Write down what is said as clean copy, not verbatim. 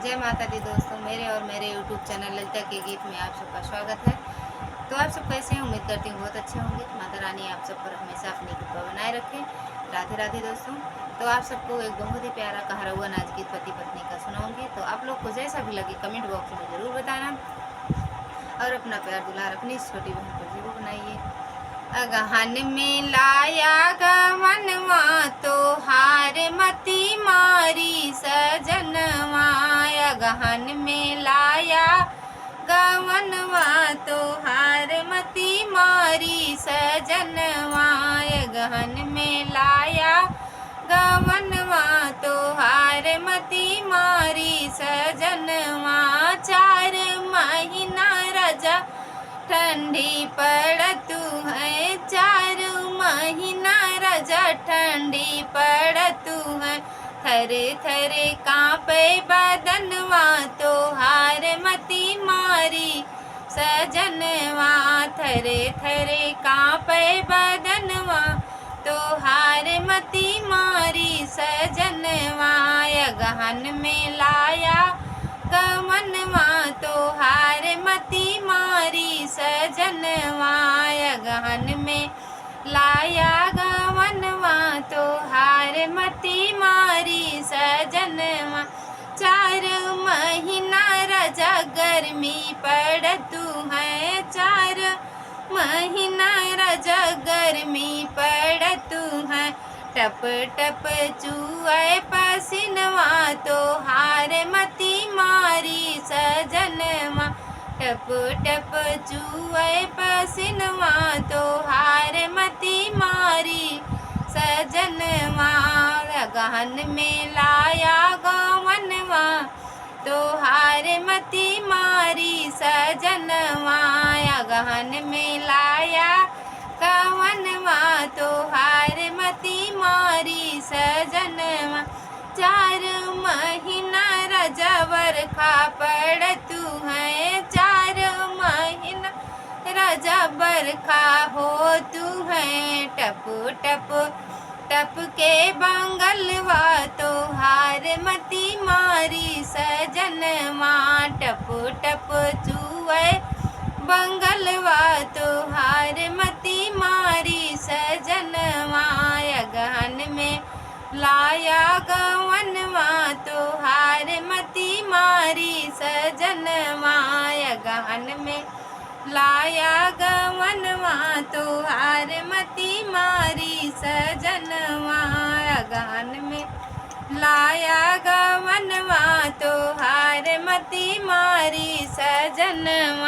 जय माता दी दोस्तों, मेरे और मेरे यूट्यूब चैनल ललिता के गीत में आप सबका स्वागत है। तो आप सब कैसे हैं? उम्मीद करती हूँ बहुत अच्छे होंगे। माता रानी आप सब पर हमेशा अपनी कृपा बनाए रखें। राधे राधे दोस्तों। तो आप सबको एक बहुत ही प्यारा कहा हुआ नाच गीत पति पत्नी का सुनाऊंगी। तो आप लोग को जैसा भी लगे कमेंट बॉक्स में ज़रूर बताना और अपना प्यार दुलार अपनी इस छोटी बहन को जरूर बनाइए। अगहन में लाया गवनवा तो हार मती मारी सजनवा। अगहन में लाया गवनवा तो हार मती मारी सजनवा। अगहन में लाया गवनवा तो हार मती मारी सजनवा। 4 महीना रजा ठंडी पड़तू है, 4 महीना रजा ठंडी पड़तू है। थरे थरे कांपे बदनवा तो हार मती मारी सजनवा। थरे थरे कांपे बदनवा तो हार मती मारी सजनवा। अगहन में लाया गवनवा तो हार मती मारी सजनवा। अगहन में लाया गवनवा तो हार मती मारी सजनवा। 4 महीना रजा गर्मी पड़तू है, 4 महीना रजा गर्मी पड़तू है। टप टप चुए पसीनवा तो हार मती मारी सजनवा। टप टप चुए पसीनवा तो हार मती मारी सजनवा। अगहन में लाया गवनवा तो हार मती मारी सजनवा। अगहन में लाया गवनवा तो हार मती मारी सजनवा। 4 महीना रजा बरखा पड़तू है, 4 महीना रजा बरखा हो तू है। टप टप टप के बंगलवा तो हार मती मारी सजनवा। टप टप चुए बंगलवा तो हार मती मारी सजनवा। अगहन में लाया गवनवा तो हार मती मारी सजनवा। अगहन में लाया गवनवा तो हार मती मारी सजनवा। अगहन में लाया गवनवा तो हार मती मारी सजनवा।